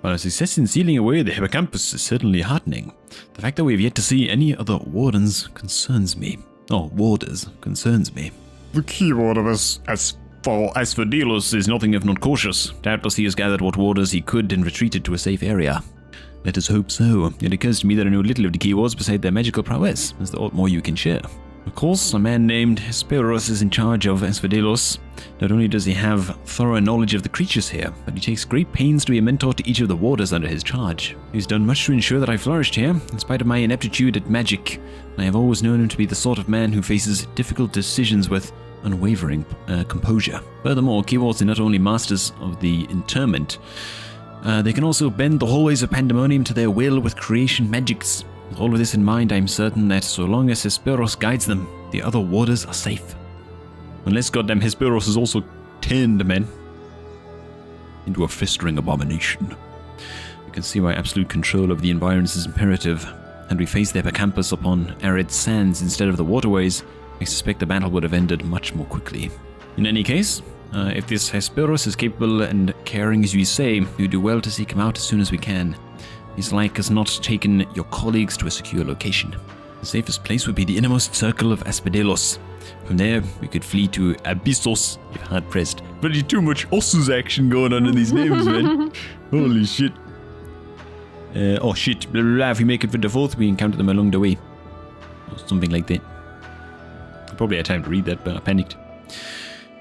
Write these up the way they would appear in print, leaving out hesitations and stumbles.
While a success in sealing away the hippocampus is certainly heartening, the fact that we have yet to see any other wardens concerns me. Oh, warders concerns me. The keyword of Asphodelos is nothing if not cautious. Doubtless he has gathered what warders he could and retreated to a safe area. Let us hope so. It occurs to me that I know little of the keywords beside their magical prowess. Is there aught more you can share? Of course, a man named Hesperos is in charge of Asphodelos. Not only does he have thorough knowledge of the creatures here, but he takes great pains to be a mentor to each of the warders under his charge. He's done much to ensure that I flourished here, in spite of my ineptitude at magic. I have always known him to be the sort of man who faces difficult decisions with unwavering composure. Furthermore, keywords are not only masters of the interment, they can also bend the hallways of Pandemonium to their will with creation magics. With all of this in mind, I am certain that so long as Hesperos guides them, the other warders are safe. Unless goddamn Hesperos has also turned men into a festering abomination. You can see why absolute control of the environs is imperative. Had we faced the hippocampus upon arid sands instead of the waterways, I suspect the battle would have ended much more quickly. In any case, if this Hesperos is capable and caring as you say, you do well to seek him out as soon as we can. He's like as not taken your colleagues to a secure location. The safest place would be the innermost circle of Asphodelos. From there, we could flee to Abyssos if hard pressed. Bloody too much Ossus action going on in these names, man. Holy shit. Oh shit, blah, blah, blah. If we make it for the fourth, we encounter them along the way. Or something like that. I probably had time to read that, but I panicked.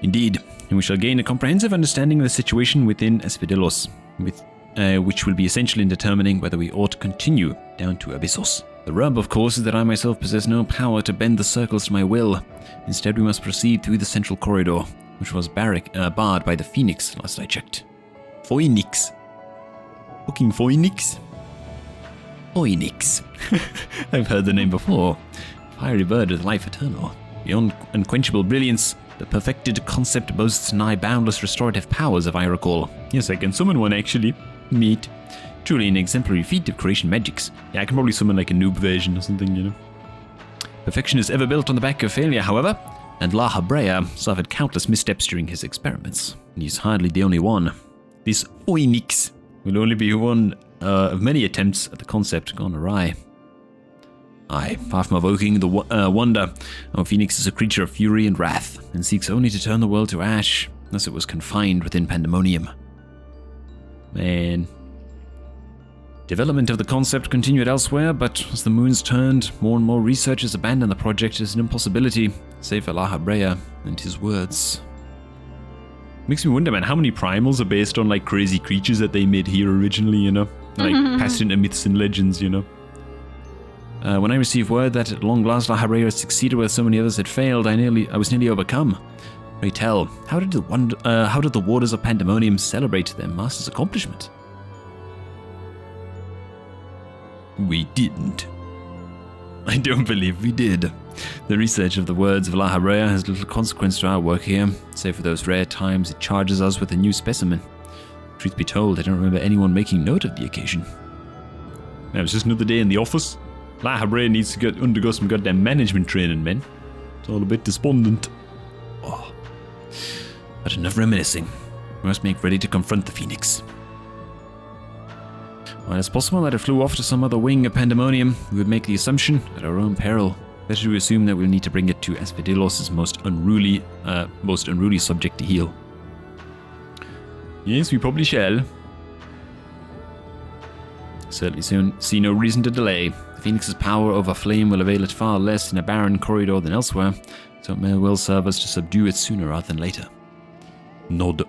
Indeed, and we shall gain a comprehensive understanding of the situation within Asphodelos, which will be essential in determining whether we ought to continue down to Abyssos. The rub, of course, is that I myself possess no power to bend the circles to my will. Instead, we must proceed through the central corridor, which was barred by the Phoenix last I checked. Phoenix. Fucking Phoenix? Phoenix. I've heard the name before. Fiery bird with life eternal. Beyond unquenchable brilliance, the perfected concept boasts nigh boundless restorative powers, if I recall. Yes, I can summon one actually. Meet. Truly an exemplary feat of creation magics. Yeah, I can probably summon like a noob version or something, you know. Perfection is ever built on the back of failure, however, and Lahabrea suffered countless missteps during his experiments. And he's hardly the only one. This Phoenix will only be one of many attempts at the concept gone awry. Aye, far from evoking the wonder, our Phoenix is a creature of fury and wrath, and seeks only to turn the world to ash, thus it was confined within Pandemonium. Man. Development of the concept continued elsewhere, but as the moons turned, more and more researchers abandoned the project as an impossibility, save for Lahabrea and his words. Makes me wonder, man, how many primals are based on like crazy creatures that they made here originally, you know? Like passed into myths and legends, you know? When I received word that at long last Lahabrea had succeeded where so many others had failed, I was nearly overcome. Pray tell, how did the warders of Pandemonium celebrate their master's accomplishment? We didn't. I don't believe we did. The research of the words of Lahabrea has little consequence to our work here, save for those rare times it charges us with a new specimen. Truth be told, I don't remember anyone making note of the occasion. It was just another day in the office. Lahabrea needs to undergo some goddamn management training, man. It's all a bit despondent. Oh. But enough reminiscing. We must make ready to confront the Phoenix. While it's possible that it flew off to some other wing of Pandemonium, we would make the assumption at our own peril. Better to assume that we'll need to bring it to Asphodelos' most unruly subject to heal. Yes, we probably shall. Certainly see no reason to delay. The Phoenix's power over flame will avail it far less in a barren corridor than elsewhere, so it may well serve us to subdue it sooner rather than later. Nod.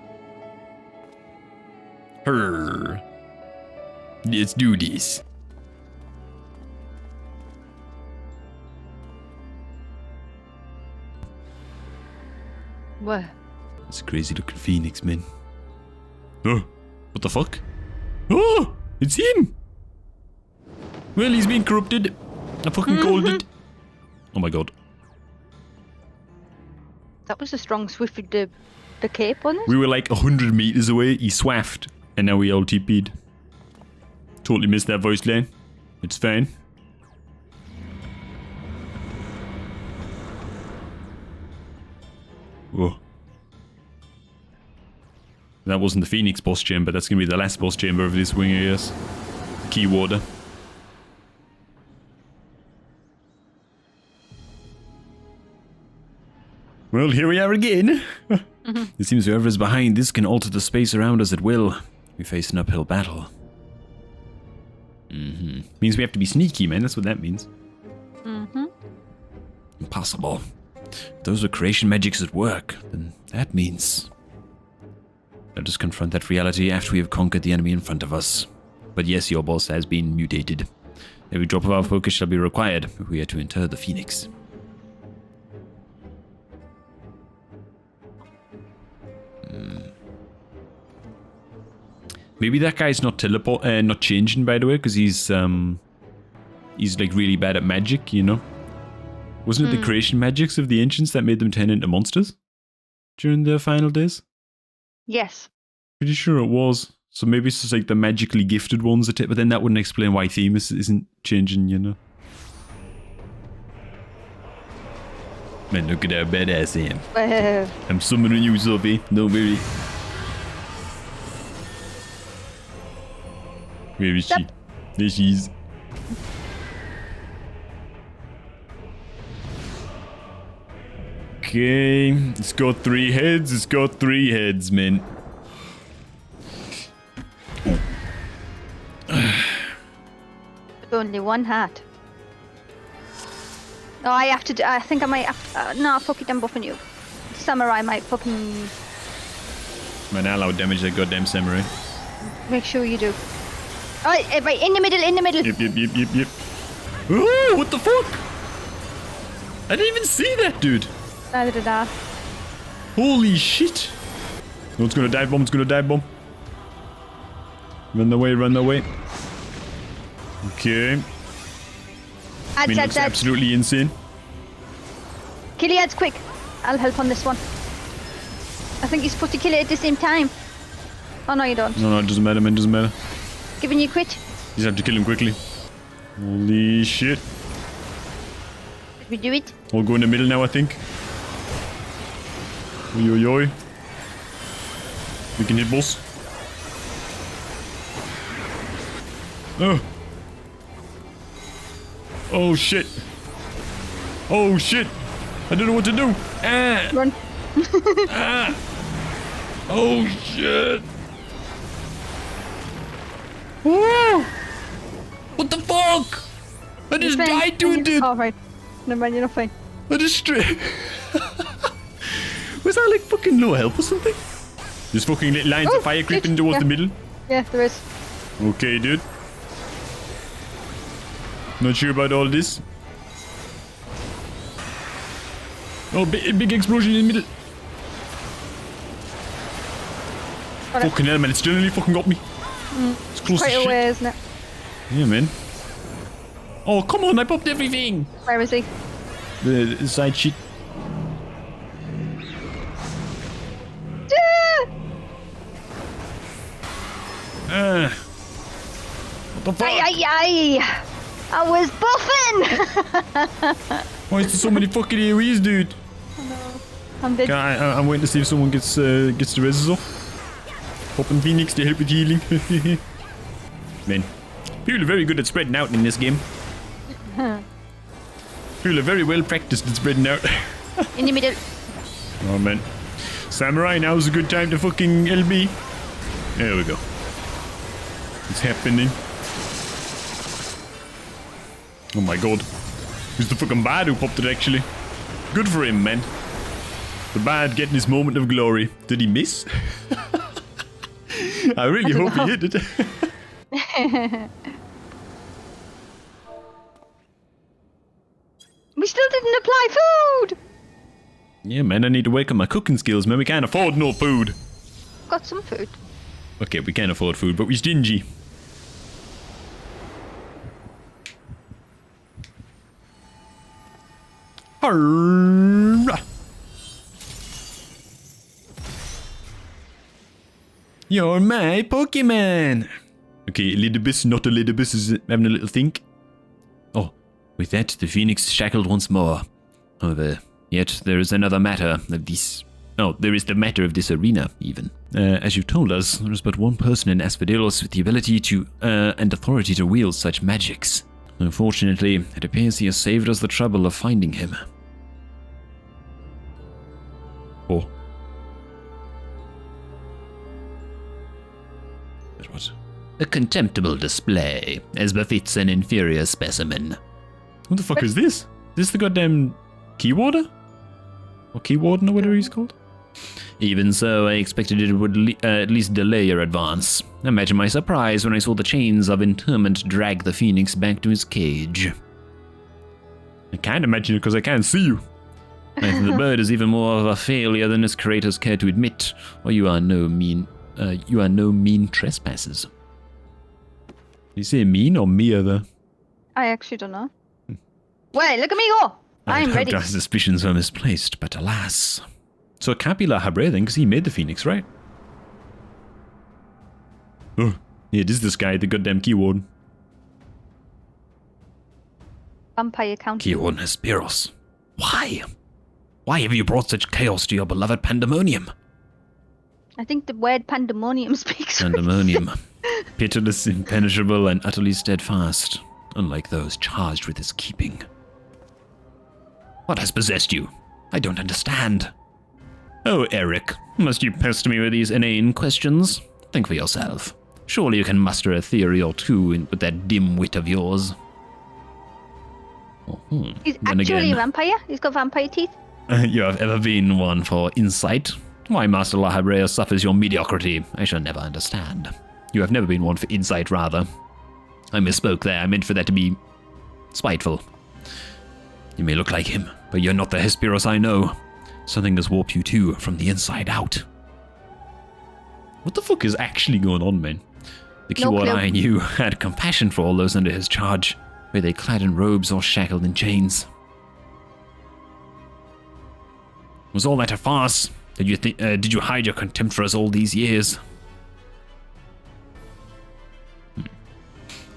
Her. Let's do this. What? It's a crazy looking Phoenix, man. Oh, what the fuck? Oh, it's him! Well, he's been corrupted. I fucking called it. Oh my god. That was a strong swift with the cape on it. We were like 100 meters away, he swaffed, and now we all TP'd. Totally missed that voice line. It's fine. Whoa. That wasn't the Phoenix boss chamber. That's going to be the last boss chamber of this wing, I guess. Key water. Well, here we are again. It seems whoever is behind this can alter the space around us at will. We face an uphill battle. Means we have to be sneaky, man. That's what that means. Impossible. If those are creation magics at work, then that means... Let us confront that reality after we have conquered the enemy in front of us. But yes, your boss has been mutated. Every drop of our focus shall be required if we are to enter the Phoenix. Maybe that guy's not not changing, by the way, because he's like really bad at magic, you know? Wasn't it the creation magics of the ancients that made them turn into monsters during their final days? Yes. Pretty sure it was. So maybe it's just like the magically gifted ones that, but then that wouldn't explain why Themis isn't changing, you know? Man, look at how badass I am. I'm summoning you, Sophie. Don't worry. Where is she? There she is. Okay, it's got 3 heads. It's got 3 heads, man. With only 1 hat. Oh, I have to. I think I might have to. No, fuck it, I'm buffing you. Samurai might fucking. Man, I'll damage that goddamn samurai. Make sure you do. Oh, right, in the middle, in the middle. Yep. Oh, what the fuck? I didn't even see that, dude. Neither did I. Holy shit. No, it's gonna dive bomb, it's gonna dive bomb. Run away, run away. Okay. I mean, looks absolutely insane. Kill the ads quick. I'll help on this one. I think you're supposed to kill it at the same time. Oh, no, you don't. No, it doesn't matter, man, it doesn't matter. Giving you quit. You just have to kill him quickly. Holy shit. Did we do it? I'll go in the middle now, I think. Oi, oi, oi. We can hit boss. Oh. Oh shit. Oh shit. I don't know what to do. Ah. Run. Ah. Oh shit. Woo. What the fuck? I just died to it, dude. Oh, right. Never mind, you're not fine. I just straight. Was that like fucking no help or something? There's fucking little lines of fire creeping towards the middle. Yeah, there is. Okay, dude. Not sure about all this. Oh, big explosion in the middle. Fucking hell, man. It's generally fucking got me. It's close Quite to away, shit. isn't it? Yeah, man. Oh, come on. I popped everything. Where is he? The side shit. What the fuck? Ay. I was buffing! Why is there so many fucking AoEs, dude? Oh no. I'm dead. I'm waiting to see if someone gets the reses off. Popping Phoenix to help with healing. Man, people are very good at spreading out in this game. People are very well practiced at spreading out. In the middle. Oh man. Samurai, now's a good time to fucking LB. There we go. It's happening. Oh my god. Who's the fucking bad who popped it actually? Good for him, man. The bad getting his moment of glory. Did he miss? I really hope he hit it. We still didn't apply food! Yeah, man, I need to work on my cooking skills, man. We can't afford no food. Got some food. Okay, we can't afford food, but we're stingy. Arrgh. You're my Pokemon. Okay, Elidibus, not Elidibus, is having a little think. Oh, with that, the Phoenix shackled once more. However, yet there is another matter of this Oh, there is the matter of this arena, even. As you've told us, there is but one person in Asphodelos with the ability to, and authority to wield such magics. Unfortunately, it appears he has saved us the trouble of finding him. Oh. What? A contemptible display, as befits an inferior specimen. What the fuck is this? Is this the goddamn key warder? Or key warden or whatever he's called? Even so, I expected it would at least delay your advance. Imagine my surprise when I saw the chains of interment drag the phoenix back to his cage. I can't imagine it because I can't see you. I think the bird is even more of a failure than his creators care to admit, or you are no mean trespassers. Did you say mean or mere there? I actually don't know. Well, look at me go! I'm ready. Our suspicions were misplaced, but alas. So it can't be Lahabrea then, because he made the phoenix, right? Oh, yeah, it is this guy, the goddamn key warden. Vampire count. Key warden Hesperos. Why? Why have you brought such chaos to your beloved Pandemonium? I think the word Pandemonium speaks. Pandemonium. Pitiless, impenetrable, and utterly steadfast, unlike those charged with his keeping. What has possessed you? I don't understand. Oh, Eric, must you pester me with these inane questions? Think for yourself. Surely you can muster a theory or two with that dim wit of yours. He's actually a vampire? He's got vampire teeth? You have ever been one for insight? Why Master Lahabrea suffers your mediocrity, I shall never understand. You have never been one for insight, rather. I misspoke there, I meant for that to be spiteful. You may look like him, but you're not the Hesperos I know. Something has warped you too, from the inside out. What the fuck is actually going on, man? The keyword I knew had compassion for all those under his charge, were they clad in robes or shackled in chains. Was all that a farce? Did you hide your contempt for us all these years?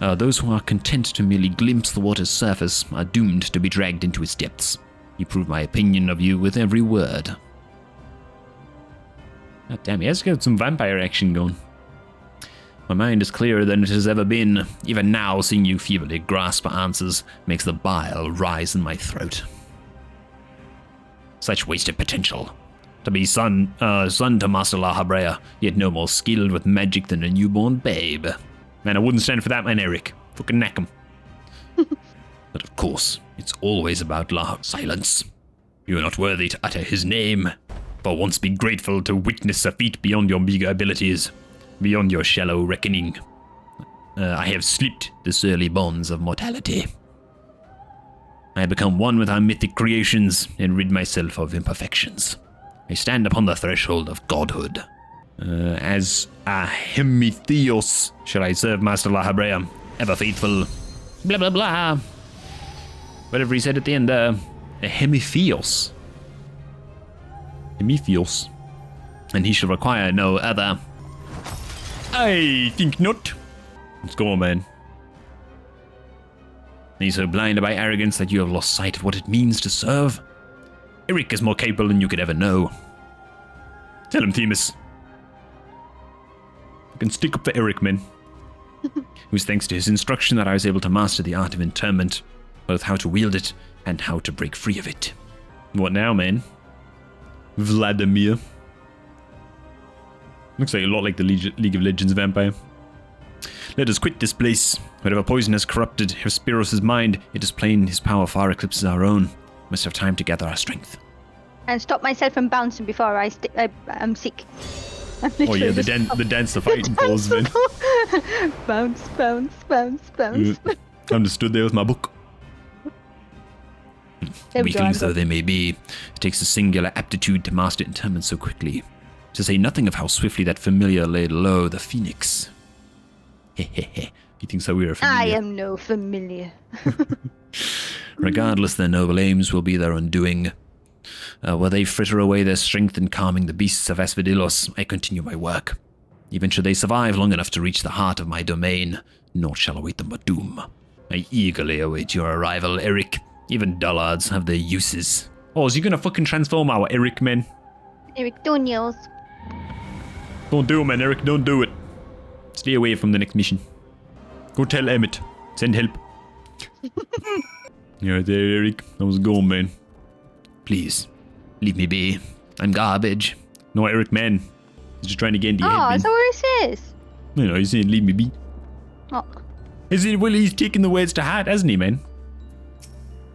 Those who are content to merely glimpse the water's surface are doomed to be dragged into its depths. You prove my opinion of you with every word. God damn, he has got some vampire action going. My mind is clearer than it has ever been. Even now, seeing you feebly grasp for answers makes the bile rise in my throat. Such wasted potential. To be son to Master Lahabrea, yet no more skilled with magic than a newborn babe. Man, I wouldn't stand for that man, Eric. Fucking knack him. But of course, it's always about silence. You are not worthy to utter his name. For once be grateful to witness a feat beyond your meager abilities, beyond your shallow reckoning. I have slipped the surly bonds of mortality. I have become one with our mythic creations and rid myself of imperfections. I stand upon the threshold of godhood. As a hemitheos, shall I serve Master Lahabrea, ever faithful, blah blah blah. Whatever he said at the end there. A hemitheos. Hemitheos. And he shall require no other. I think not. Let's go on, man. Are you so blinded by arrogance that you have lost sight of what it means to serve? Eric is more capable than you could ever know. Tell him, Themis. I can stick up for Eric, man. It was thanks to his instruction that I was able to master the art of interment, both how to wield it and how to break free of it. What now, man? Vladimir. Looks like a lot like the League of Legends vampire. Let us quit this place. Whatever poison has corrupted Hesperos' mind, it is plain his power far eclipses our own. Must have time to gather our strength. And stop myself from bouncing before I'm sick. Oh yeah, the dance the fighting pose, man. Bounce, bounce, bounce, bounce. I'm just stood there with my book. Weaklings though they may be, it takes a singular aptitude to master interment so quickly. To say nothing of how swiftly that familiar laid low the phoenix. He thinks that we are familiar. I am no familiar. Regardless, their noble aims will be their undoing. While they fritter away their strength in calming the beasts of Asphodelos, I continue my work. Even should they survive long enough to reach the heart of my domain, naught shall await them but doom. I eagerly await your arrival, Eric. Even dullards have their uses. Oh, is he gonna fucking transform our Eric, man? Eric, don't yell. Don't do it, man, Eric. Don't do it. Stay away from the next mission. Go tell Emmett. Send help. You're there, Eric. How's it going, man? Please, leave me be. I'm garbage. No, Eric, man. He's just trying to get into your head, Oh, man. is that what he says? You know, he's saying leave me be. Oh. Is it? Well, he's taking the words to heart, hasn't he, man?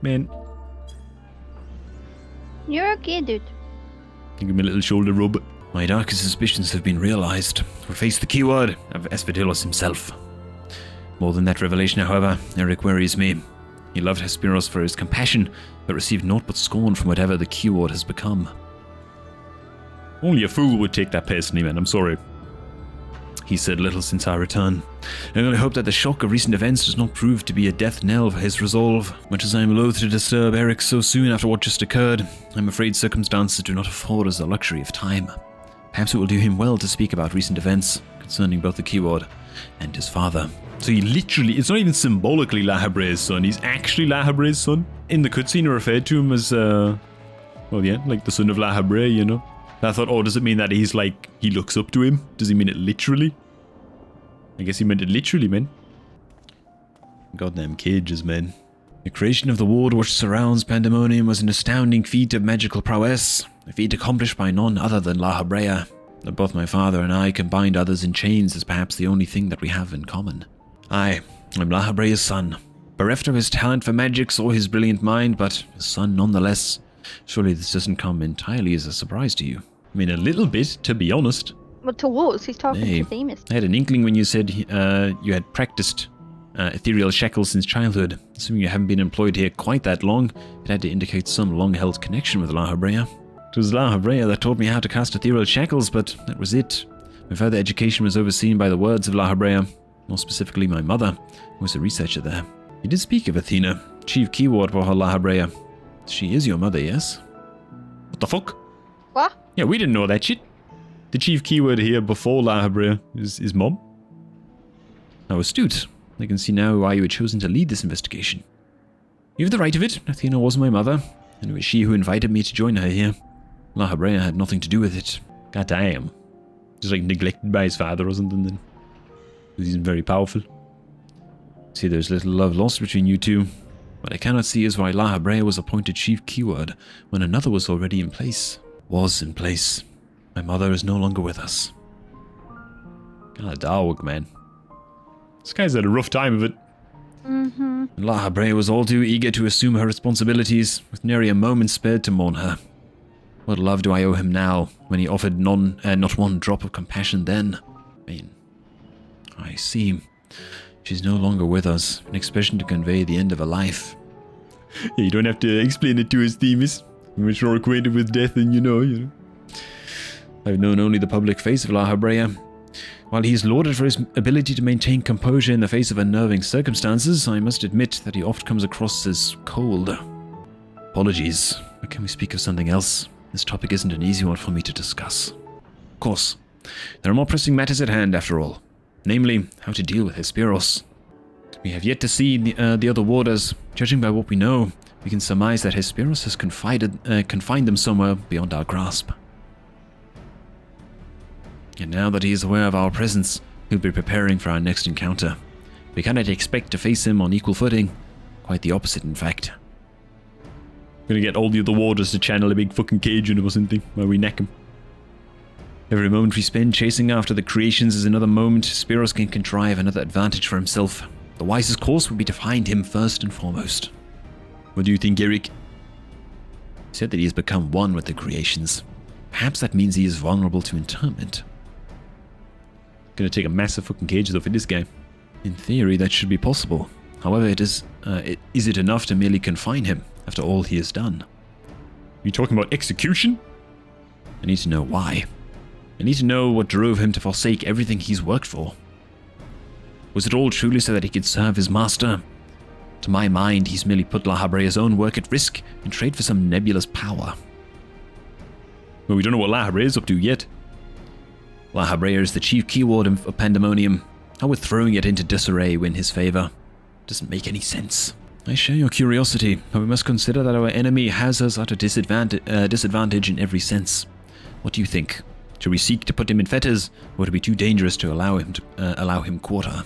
Man. You're okay, dude. Give him a little shoulder rub. My darkest suspicions have been realized. We face the keyword of Hesperos himself. More than that revelation, however, Eric worries me. He loved Hesperos for his compassion, but received naught but scorn from whatever the keyword has become. Only a fool would take that personally, man. I'm sorry. He said little since our return. I only hope that the shock of recent events does not prove to be a death knell for his resolve. Much as I am loath to disturb Eric so soon after what just occurred, I'm afraid circumstances do not afford us the luxury of time. Perhaps it will do him well to speak about recent events concerning both the keyword and his father. So he literally, it's not even symbolically Lahabrea's son, he's actually Lahabrea's son. In the cutscene, he referred to him as, well, yeah, like the son of Lahabrea, you know. I thought, oh, does it mean that he's like, he looks up to him? Does he mean it literally? I guess he meant it literally, man. Goddamn cages, man. The creation of the ward which surrounds Pandemonium was an astounding feat of magical prowess, a feat accomplished by none other than Lahabrea. That both my father and I combined others in chains is perhaps the only thing that we have in common. I'm Lahabrea's son, bereft of his talent for magics or his brilliant mind, but his son nonetheless. Surely this doesn't come entirely as a surprise to you. I mean, a little bit, to be honest. Well, to us, he's talking to Themis. I had an inkling when you said you had practiced ethereal shackles since childhood. Assuming you haven't been employed here quite that long, it had to indicate some long-held connection with Lahabrea. It was Lahabrea that taught me how to cast ethereal shackles, but that was it. My further education was overseen by the words of Lahabrea, more specifically my mother, who was a researcher there. You did speak of Athena, chief keyword for her Lahabrea. She is your mother, yes? What the fuck? What? Yeah, we didn't know that shit. The chief keyword here before Lahabrea is mom. How astute. I can see now why you had chosen to lead this investigation. You have the right of it. Athena was my mother, and it was she who invited me to join her here. Lahabrea had nothing to do with it. God damn. Just like neglected by his father or something then. Because he's very powerful. See, there's little love lost between you two. What I cannot see is why Lahabrea was appointed chief keyword when another was already in place. Was in place. My mother is no longer with us. God, dog, man. This guy's had a rough time of it. Mm-hmm. Lahabrea was all too eager to assume her responsibilities, with nary a moment spared to mourn her. What love do I owe him now, when he offered not one drop of compassion then? I see. She's no longer with us, an expression to convey the end of a life. Yeah, you don't have to explain it to us, Themis. We're much more acquainted with death than you know. I've known only the public face of Lahabrea. While he is lauded for his ability to maintain composure in the face of unnerving circumstances, I must admit that he oft comes across as cold. Apologies, but can we speak of something else? This topic isn't an easy one for me to discuss. Of course, there are more pressing matters at hand after all. Namely, how to deal with Hesperos. We have yet to see the other warders. Judging by what we know, we can surmise that Hesperos has confined them somewhere beyond our grasp. And now that he is aware of our presence, he'll be preparing for our next encounter. We cannot expect to face him on equal footing. Quite the opposite, in fact. Gonna get all the other warders to channel a big fucking cage in him or something while we neck him. Every moment we spend chasing after the creations is another moment Hesperos can contrive another advantage for himself. The wisest course would be to find him first and foremost. What do you think, Eric? He said that he has become one with the creations. Perhaps that means he is vulnerable to interment. Gonna take a massive fucking cage though for this guy. In theory, that should be possible. However, is it enough to merely confine him after all he has done? You talking about execution? I need to know why. I need to know what drove him to forsake everything he's worked for. Was it all truly so that he could serve his master? To my mind, he's merely put Lahabrea's own work at risk in trade for some nebulous power. Well, we don't know what Lahabrea is up to yet. Lahabrea is the chief keyword of Pandemonium. How would throwing it into disarray win his favor? Doesn't make any sense. I share your curiosity, but we must consider that our enemy has us at a disadvantage in every sense. What do you think? Should we seek to put him in fetters, or would it be too dangerous to allow him quarter?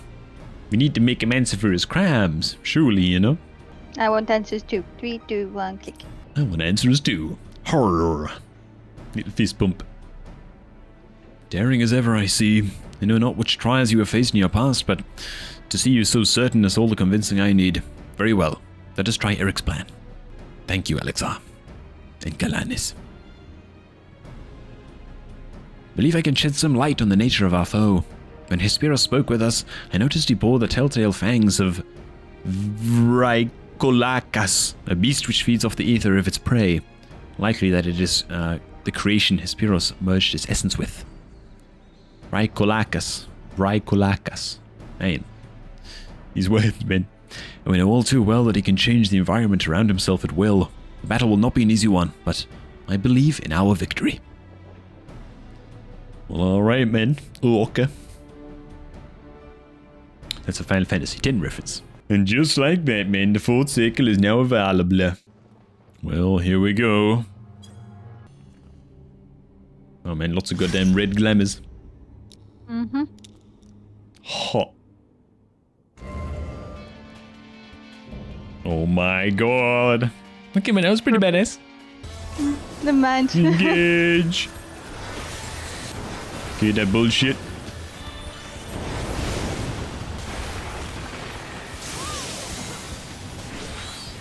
We need to make him answer for his crimes, surely, you know? I want answers too. 3, 2, 1, click. I want answers too. Horror. Little fist bump. Daring as ever, I see. I know not which trials you have faced in your past, but to see you so certain is all the convincing I need. Very well. Let us try Eric's plan. Thank you, Alexa. And Galanis. Believe I can shed some light on the nature of our foe. When Hesperos spoke with us, I noticed he bore the telltale fangs of Vrykolakas, a beast which feeds off the ether of its prey. Likely that it is the creation Hesperos merged its essence with. Vrykolakas. Man. He's worth, man. And we know all too well that he can change the environment around himself at will. The battle will not be an easy one, but I believe in our victory. Well, alright, man. Oh, okay. That's a Final Fantasy X reference. And just like that, man, the fourth circle is now available. Well, here we go. Oh man, lots of goddamn red glamours. Mm-hmm. Hot. Oh my god. Okay, man, that was pretty badass. Never mind. Engage. Okay, that bullshit.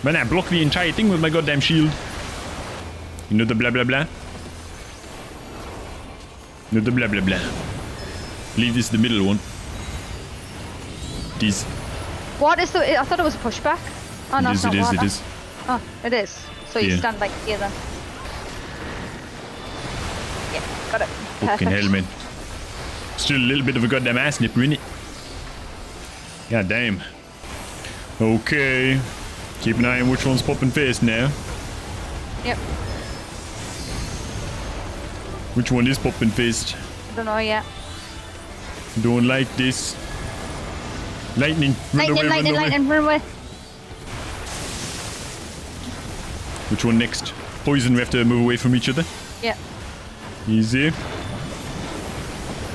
Man, I blocked the entire thing with my goddamn shield. You know the blah blah blah? You know the blah blah blah. Leave this the middle one. This. What is the... I thought it was a pushback. Oh, no, it's not water. It is. Oh, it is. So you Yeah. stand like here then. Yeah, got it. Fucking Perfect. hell, man. Still a little bit of a goddamn ass nipper, innit? God damn. Okay. Keep an eye on which one's popping first now. Yep. Which one is popping first? I don't know yet. Don't like this. Lightning. Run away, run away. Lightning, run away. Which one next? Poison, we have to move away from each other. Yeah. Easy.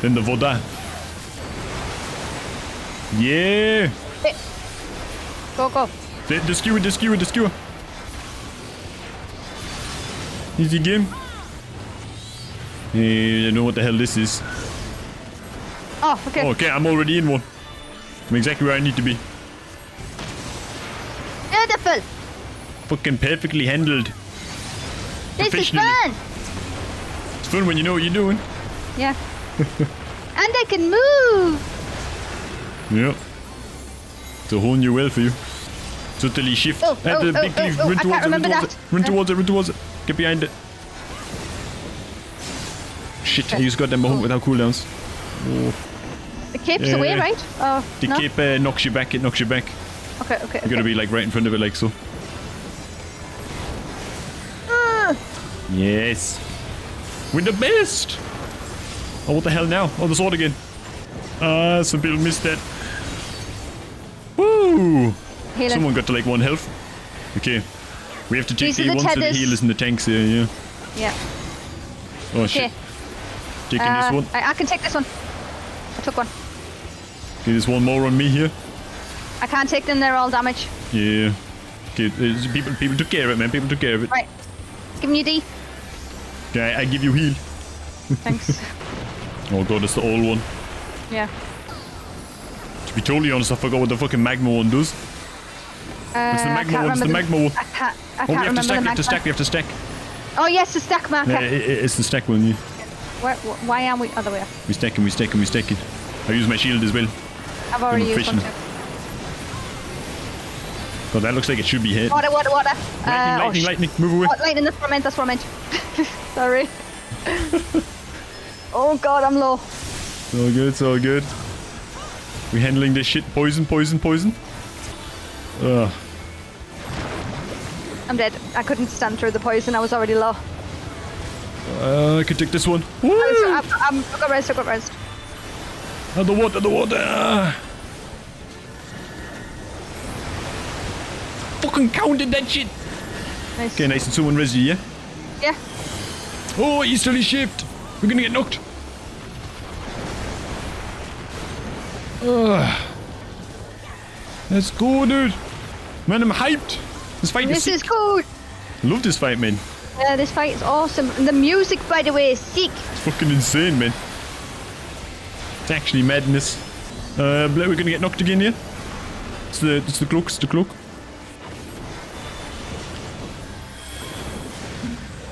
Then the Voda. Yeah. Hey. Go, go. The skewer, the skewer, the skewer. Easy game. I know what the hell this is. Oh, okay. Okay, I'm already in one. I'm exactly where I need to be. Beautiful. Fucking perfectly handled. This is Professionally. fun. It's fun when you know what you're doing. Yeah. And I can move. Yeah. It's a whole new world for you. Totally shift. Oh, At the big leaf. I Run can't towards it, remember run that. towards it. Run towards it, run towards it. Get behind it. Shit, I just got them without cooldowns. Oh. The cape's away, right? Oh, The no? cape knocks you back, it knocks you back. Okay, okay. You gotta be like right in front of it like so. Yes. We're the best! Oh, what the hell now? Oh, the sword again. Ah, some people missed that. Woo! Healing. Someone got to like 1 health. Okay. We have to take These are the the ones to the tethers. healers and the tanks here, yeah. Yeah. Oh Okay. shit. Taking this one. I can take this one. I took one. Okay, there's one more on me here. I can't take them, they're all damaged. Yeah. Okay, people took care of it, man. People took care of it. Right. Giving you D. Okay, I give you heal. Thanks. Oh god, that's the old one. Yeah. To be totally honest, I forgot what the fucking magma one does. It's the magma one, it's the magma one. I can't Oh, we have to remember stack, the we have to magma. stack, we have to stack. Oh yes, the stack marker. Yeah, it's the stack one, yeah. Why aren't we other way? We stack him, we stack him, we stack it. I use my shield as well. I've already I'm used one efficient. too. God, that looks like it should be hit. Water. Lightning, lightning, move away. Oh, lightning, that's what I meant. Sorry. Oh god, I'm low. It's all good, it's all good. We handling this shit. Poison, poison, poison. Ugh. I'm dead. I couldn't stand through the poison, I was already low. I could take this one. Woo! I got rest. Oh, the water, the water. Fucking counted that shit. Nice. Okay, nice and someone res you, yeah? Yeah. Oh, easterly shift. We're gonna get knocked. Let's go, dude. Man, I'm hyped. This fight This is is sick. cool. Love this fight, man. Yeah, this fight is awesome. And the music, by the way, is sick. It's fucking insane, man. It's actually madness. We're gonna get knocked again here. It's the cloak, it's the cloak.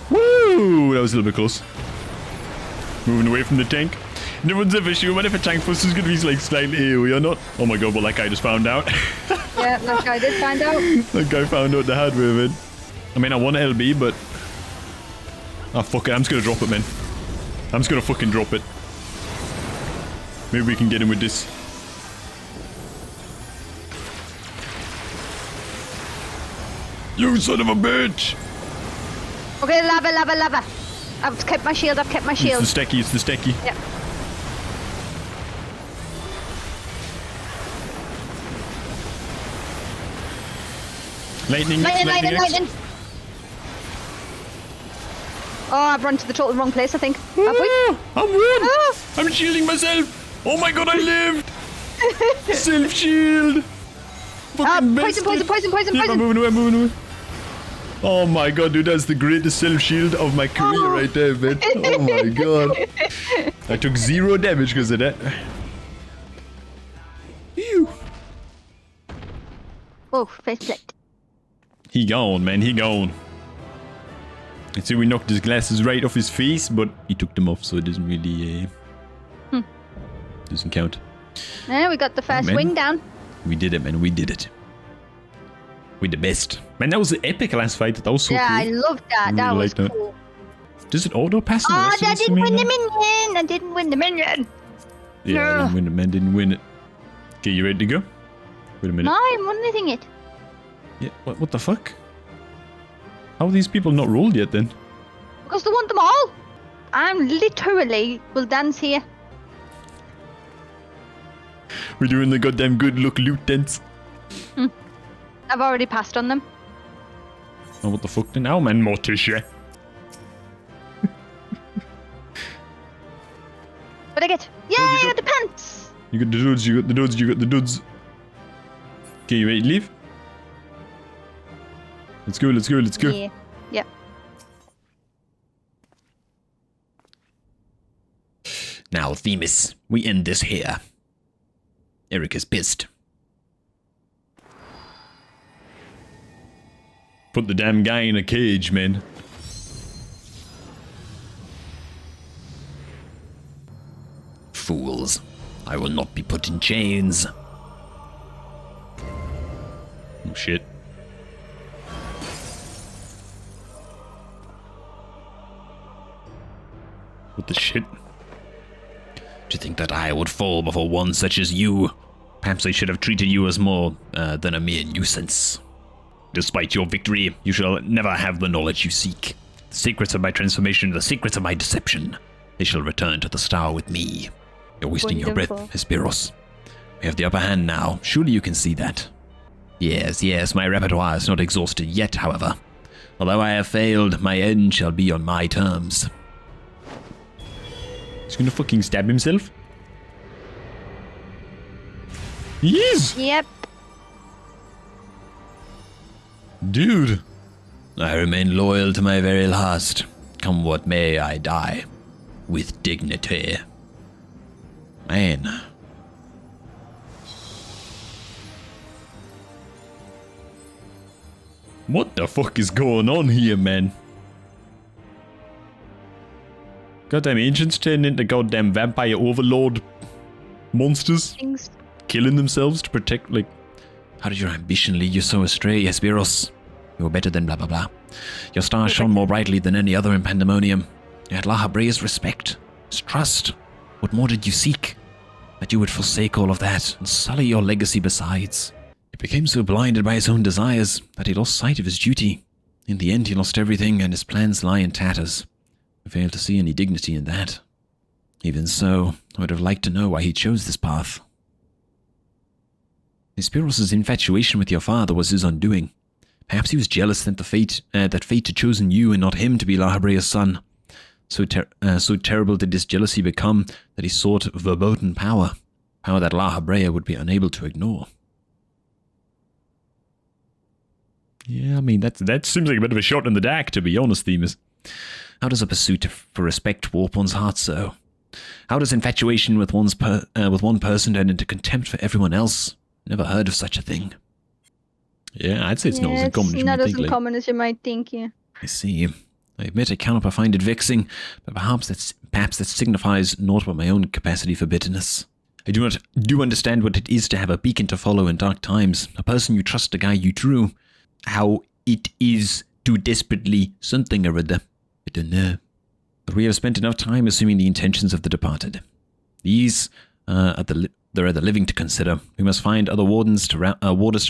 Woo! That was a little bit close. Moving away from the tank. No one's ever sure what if a tank force is gonna be like slightly AoE or not. Oh my god, well that guy just found out. Yeah, that guy did find out. That guy found out the hard way of it. I mean, I want LB, but... Oh, fuck it. I'm just gonna drop it, man. I'm just gonna fucking drop it. Maybe we can get him with this. You son of a bitch! Okay, lava. I've kept my shield, It's the stacky. Yep. Lightning. Lightning. Oh, I've run to the total wrong place, I think. Have we? I'm one! Ah. I'm shielding myself! Oh my god, I lived! Self-shield! Fucking Poison. Yeah, I'm moving away. Oh my god, dude, that's the greatest self-shield of my career right there, man. Oh my god. I took 0 damage because of that. Ew. Oh, faceplate. He gone, man, he gone. And so we knocked his glasses right off his face, but he took them off, so it doesn't really, doesn't count. Yeah, we got the first man. wing down. We did it, man, we did it. We're the best. Man, that was an epic last fight. That was so Yeah, cool. I loved that. I That really was liked cool. Does it auto pass? Oh, I didn't win the minion. I didn't win the minion. Yeah, I didn't win it, man. Didn't win it. Okay, you ready to go? Wait a minute. No, I'm winning it. Yeah, what the fuck? How are these people not rolled yet then? Because they want them all. I'm literally will dance here. We're doing the goddamn good look loot dance. I've already passed on them. Oh, what the fuck then? Now, man, Morticia. But I get, yeah, the pants. You got the dudes, you got the dudes. Okay, you ready to leave? Let's go. Yeah. Yep. Now, Themis, we end this here. Eric is pissed. Put the damn guy in a cage, man. Fools. I will not be put in chains. Oh, shit. What the shit? To think that I would fall before one such as you. Perhaps I should have treated you as more than a mere nuisance. Despite your victory, you shall never have the knowledge you seek. The secrets of my transformation, the secrets of my deception. They shall return to the star with me. You're wasting your breath, Hesperos. We have the upper hand now. Surely you can see that. Yes, my repertoire is not exhausted yet, however. Although I have failed, my end shall be on my terms. He's gonna fucking stab himself? He is! Yep. Dude. I remain loyal to my very last. Come what may, I die. With dignity. Man. What the fuck is going on here, man? Goddamn ancients turning into goddamn vampire overlord monsters. Things. Killing themselves to protect, like... How did your ambition lead you so astray, Hesperos? You were better than blah blah blah. Your star shone more brightly than any other in Pandemonium. You had Lahabrea's respect, his trust. What more did you seek? That you would forsake all of that and sully your legacy besides. He became so blinded by his own desires that he lost sight of his duty. In the end, he lost everything and his plans lie in tatters. I fail to see any dignity in that. Even so, I would have liked to know why he chose this path. Hesperos' infatuation with your father was his undoing. Perhaps he was jealous that fate had chosen you and not him to be Lahabrea's son. So terrible did his jealousy become that he sought verboten power that Lahabrea would be unable to ignore. Yeah, I mean, that seems like a bit of a shot in the dark, to be honest, Themis. How does a pursuit for respect warp one's heart so? How does infatuation with one person turn into contempt for everyone else? Never heard of such a thing. Yeah, I'd say it's not as uncommon as you not might as think. Like. uncommon as you might think, yeah. I see. I admit I cannot find it vexing, but perhaps that signifies naught but my own capacity for bitterness. I do understand what it is to have a beacon to follow in dark times, a person you trust, a guy you true. How it is to desperately something or other. I don't know. But we have spent enough time assuming the intentions of the departed. These there are the living to consider. We must find other warders to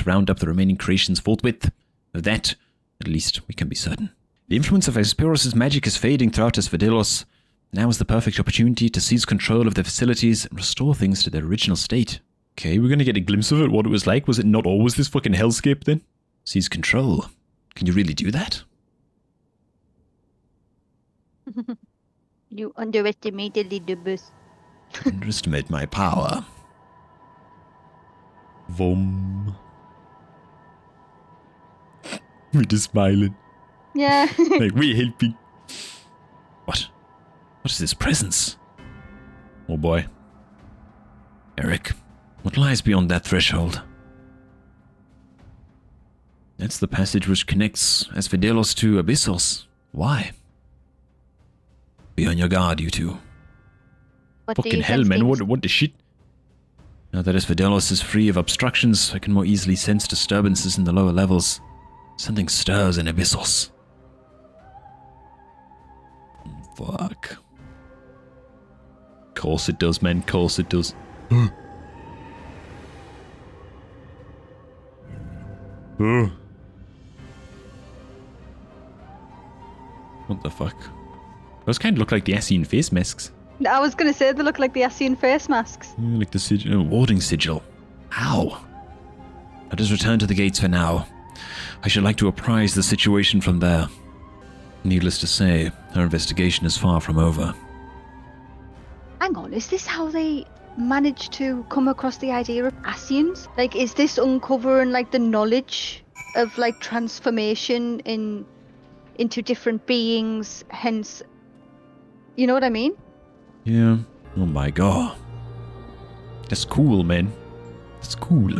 round up the remaining creations forthwith. Of that, at least, we can be certain. The influence of Hesperos' magic is fading throughout Asphodelos. Now is the perfect opportunity to seize control of the facilities and restore things to their original state. Okay, we're gonna get a glimpse of it, what it was like. Was it not always this fucking hellscape then? Seize control? Can you really do that? You underestimated the bus. Underestimate my power. Vom. We're just smiling. Yeah. Like, we're helping. What? What is this presence? Oh boy. Eric, what lies beyond that threshold? That's the passage which connects Asphodelos to Abyssos. Why? Be on your guard, you two. What do Fucking you hell, sense, man. Themis? What the shit? Now that Asphodelos is free of obstructions, I can more easily sense disturbances in the lower levels. Something stirs in Abyssos. Fuck. Course it does, man. Course it does. What the fuck? Those kind of look like the Ascian face masks. I was going to say they look like the Ascian face masks. Yeah, like the sigil. Warding sigil. How? Let us return to the gates for now. I should like to apprise the situation from there. Needless to say, our investigation is far from over. Hang on, is this how they managed to come across the idea of Ascians? Like, is this uncovering, like, the knowledge of, like, transformation into different beings, hence... You know what I mean? Yeah. Oh my god. That's cool, man. That's cool.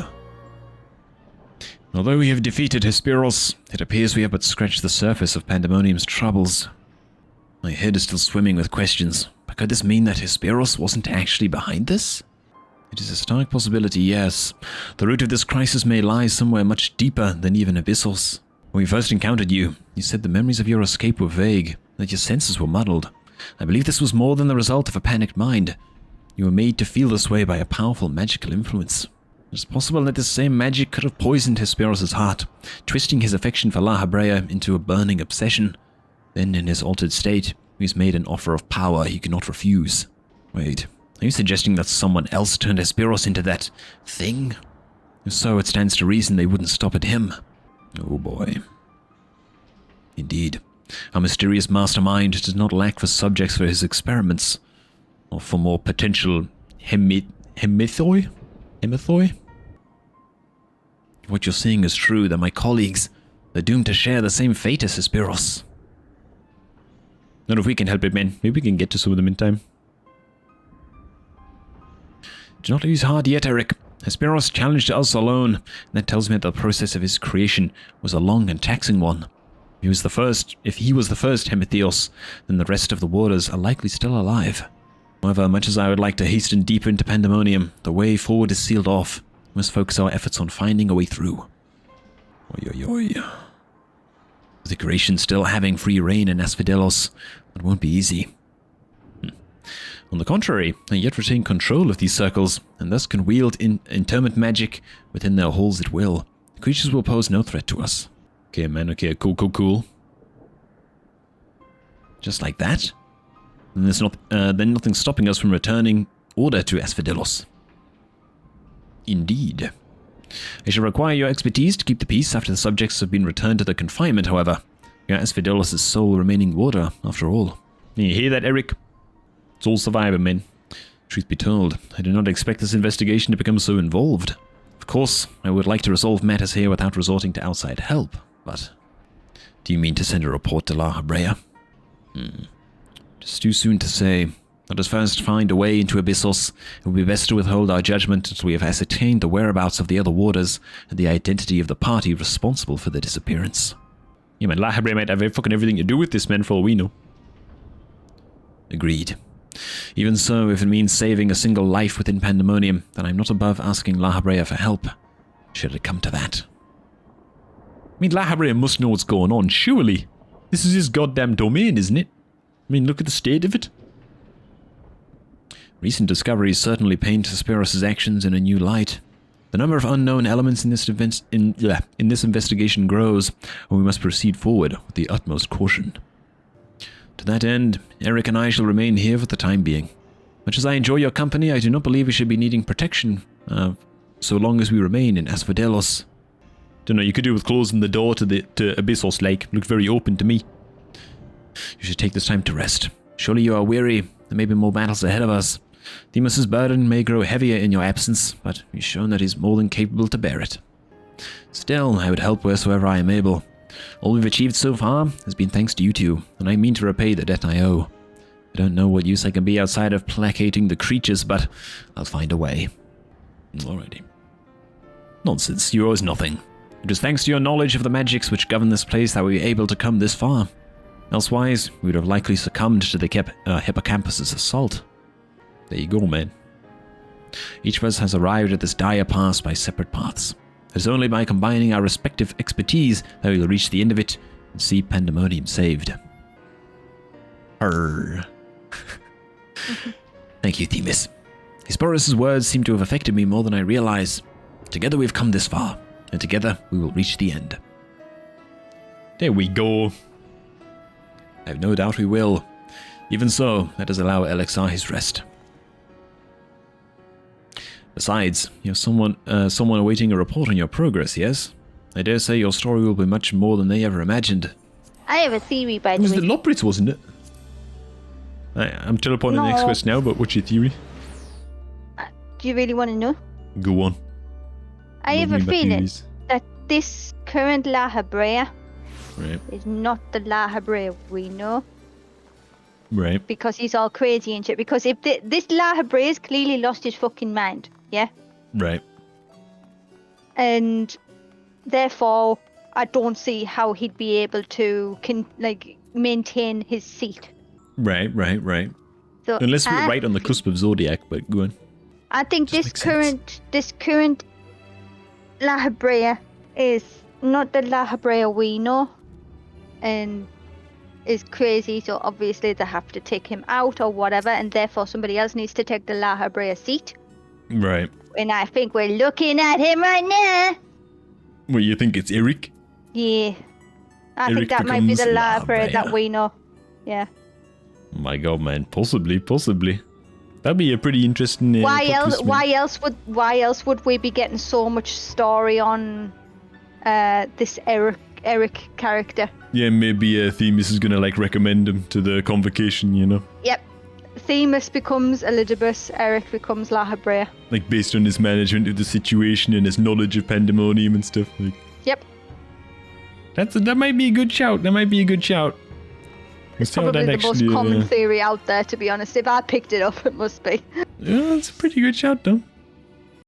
Although we have defeated Hesperos, it appears we have but scratched the surface of Pandemonium's troubles. My head is still swimming with questions, but could this mean that Hesperos wasn't actually behind this? It is a stark possibility, yes. The root of this crisis may lie somewhere much deeper than even Abyssos. When we first encountered you, you said the memories of your escape were vague, that your senses were muddled. I believe this was more than the result of a panicked mind. You were made to feel this way by a powerful magical influence. It is possible that this same magic could have poisoned Hesperos' heart, twisting his affection for Lahabrea into a burning obsession. Then, in his altered state, he was made an offer of power he could not refuse. Wait, are you suggesting that someone else turned Hesperos into that thing? If so, it stands to reason they wouldn't stop at him. Oh boy. Indeed. Our mysterious mastermind does not lack for subjects for his experiments, or for more potential hemithoi? What you're saying is true, that my colleagues are doomed to share the same fate as Hesperos. Not if we can help it, man. Maybe we can get to some of them in time. Do not lose heart yet, Eric. Hesperos challenged us alone, and that tells me that the process of his creation was a long and taxing one. If he was the first Hemithios, then the rest of the warders are likely still alive. However, much as I would like to hasten deeper into Pandemonium, the way forward is sealed off. We must focus our efforts on finding a way through. Oi, oi, oi. With the creation still having free reign in Asphodelos, it won't be easy. On the contrary, they yet retain control of these circles, and thus can wield interment magic within their halls at will. The creatures will pose no threat to us. Okay, man. Okay, cool. Just like that? Then there's then nothing stopping us from returning order to Asphodelos. Indeed. I shall require your expertise to keep the peace after the subjects have been returned to their confinement, however. You are Asphodelos' sole remaining warder, after all. You hear that, Eric? It's all survivor, men. Truth be told, I did not expect this investigation to become so involved. Of course, I would like to resolve matters here without resorting to outside help, but... Do you mean to send a report to Lahabrea? Just too soon to say. Let us first find a way into Abyssos. It will be best to withhold our judgment until we have ascertained the whereabouts of the other warders and the identity of the party responsible for their disappearance. Yeah, man, Lahabrea might have fucking everything to do with this, man, for all we know. Agreed. Even so, if it means saving a single life within Pandemonium, then I'm not above asking Lahabrea for help, should it come to that. I mean, Lahabrea must know what's going on, surely. This is his goddamn domain, isn't it? I mean, look at the state of it. Recent discoveries certainly paint Hesperos' actions in a new light. The number of unknown elements in this investigation grows, and we must proceed forward with the utmost caution. To that end, Eric and I shall remain here for the time being. Much as I enjoy your company, I do not believe we should be needing protection, so long as we remain in Asphodelos. Don't know, you could do with closing the door to Abyssos Lake. Looked very open to me. You should take this time to rest. Surely you are weary. There may be more battles ahead of us. Themis' burden may grow heavier in your absence, but you've shown that he's more than capable to bear it. Still, I would help wheresoever I am able. All we've achieved so far has been thanks to you two, and I mean to repay the debt I owe. I don't know what use I can be outside of placating the creatures, but I'll find a way. Alrighty. Nonsense, you owe us nothing. It was thanks to your knowledge of the magics which govern this place that we were able to come this far. Elsewise, we would have likely succumbed to the hippocampus' assault. There you go, man. Each of us has arrived at this dire pass by separate paths. It is only by combining our respective expertise that we will reach the end of it and see Pandemonium saved. Arr. Thank you, Themis. Hesperos' words seem to have affected me more than I realize. Together we've come this far, and together we will reach the end. There we go. I have no doubt we will. Even so, let us allow Elixir his rest. Besides, you have someone awaiting a report on your progress, yes? I dare say your story will be much more than they ever imagined. I have a theory, by It the was way. the Lobrits, wasn't it? I'm teleporting to the next question now, but what's your theory? Do you really want to know? Go on. I have a feeling that this current Lahabrea is not the Lahabrea we know. Right. Because he's all crazy and shit. Because if this Lahabrea's clearly lost his fucking mind, yeah? Right. And therefore, I don't see how he'd be able to maintain his seat. Right. So Unless we're right on the cusp of Zodiac, but go on. I think this current Lahabrea is not the Lahabrea we know, and is crazy. So obviously they have to take him out or whatever, and therefore somebody else needs to take the Lahabrea seat. Right. And I think we're looking at him right now. Well, you think it's Eric? Yeah, I Eric think that might be the becomes Lahabrea that Lahabrea. we know. Yeah. Oh my god, man. Possibly. That'd be a pretty interesting. Why plot twist, man. Why else would we be getting so much story on this Eric character? Yeah, maybe Themis is gonna recommend him to the convocation, you know? Yep. Themis becomes Elizabeth, Eric becomes Lahabrea. Based on his management of the situation and his knowledge of Pandemonium and stuff. Yep. That might be a good shout. It's probably the most common theory out there, to be honest. If I picked it up, it must be. Yeah, it's a pretty good shout, though.